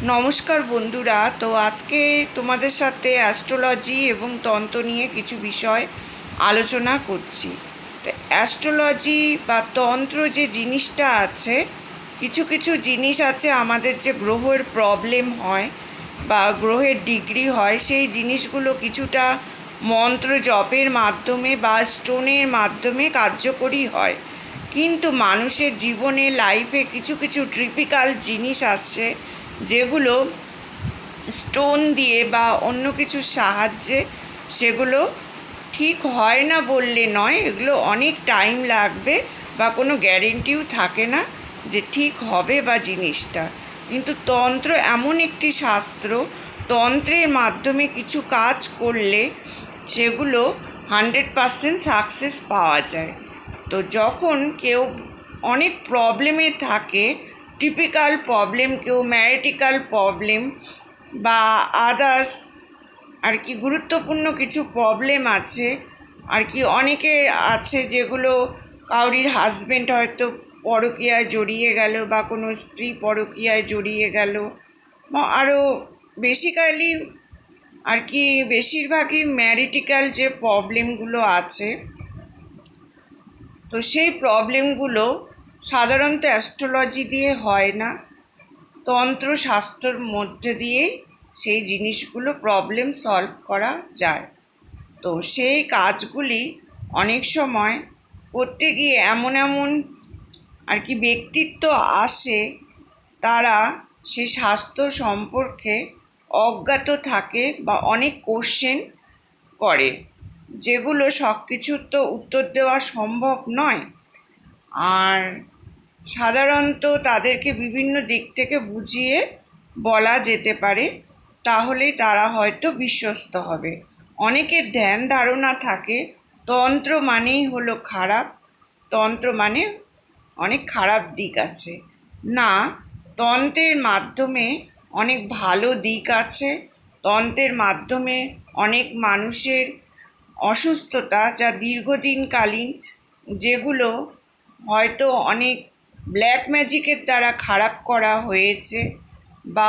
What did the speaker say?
নমস্কার বন্ধুরা। তো আজকে তোমাদের সাথে অ্যাস্ট্রোলজি এবং তন্ত্র নিয়ে কিছু বিষয় আলোচনা করছি। তো অ্যাস্ট্রোলজি বা তন্ত্র যে জিনিসটা আছে, কিছু কিছু জিনিস আছে আমাদের যে গ্রহের প্রবলেম হয় বা গ্রহের ডিগ্রি হয়, সেই জিনিসগুলো কিছুটা মন্ত্র জপের মাধ্যমে বা স্টোনের মাধ্যমে কার্যকরী হয়। কিন্তু মানুষের জীবনে লাইফে কিছু কিছু ট্রিপিক্যাল জিনিস আসছে যেগুলো স্টোন দিয়ে বা অন্য কিছুর সাহায্যে সেগুলো ঠিক হয় না বললে নয়, এগুলো অনেক টাইম লাগবে বা কোনো গ্যারেন্টিও থাকে না যে ঠিক হবে বা জিনিসটা। কিন্তু তন্ত্র এমন একটি শাস্ত্র, তন্ত্রের মাধ্যমে কিছু কাজ করলে সেগুলো 100% সাকসেস পাওয়া যায়। তো যখন কেউ অনেক প্রবলেমে থাকে, টিপিক্যাল প্রবলেম, কেউ ম্যারিটিক্যাল প্রবলেম বা আদার্স আর কি গুরুত্বপূর্ণ কিছু প্রবলেম আছে আর কি, অনেকের আছে যেগুলো কাউরির হাজব্যান্ড হয়তো পরকীয়ায় জড়িয়ে গেল বা কোনো স্ত্রী পরকীয়ায় জড়িয়ে গেল, বা আরও বেসিক্যালি আর কি বেশিরভাগই ম্যারিটিক্যাল যে প্রবলেমগুলো আছে, তো সেই প্রবলেমগুলো সাধারণত অ্যাস্ট্রোলজি দিয়ে হয় না, তন্ত্রশাস্ত্রের মধ্যে দিয়েই সেই জিনিসগুলো প্রবলেম সলভ করা যায়। তো সেই কাজগুলি অনেক সময় করতে গিয়ে এমন এমন আর কি ব্যক্তিত্ব আসে, তারা সেই স্বাস্থ্য সম্পর্কে অজ্ঞাত থাকে বা অনেক কোশ্চেন করে, যেগুলো সব কিছুর তো উত্তর দেওয়া সম্ভব নয়। আর সাধারণত তাদেরকে বিভিন্ন দিক থেকে বুঝিয়ে বলা যেতে পারে, তাহলেই তারা হয়তো বিশ্বস্ত হবে। অনেকের ধ্যান ধারণা থাকে তন্ত্র মানেই হলো খারাপ, তন্ত্র মানে অনেক খারাপ দিক আছে। না, তন্ত্রের মাধ্যমে অনেক ভালো দিক আছে। তন্ত্রের মাধ্যমে অনেক মানুষের অসুস্থতা যা দীর্ঘদিনকালীন, যেগুলো হয়তো অনেক ব্ল্যাক ম্যাজিকের দ্বারা খারাপ করা হয়েছে বা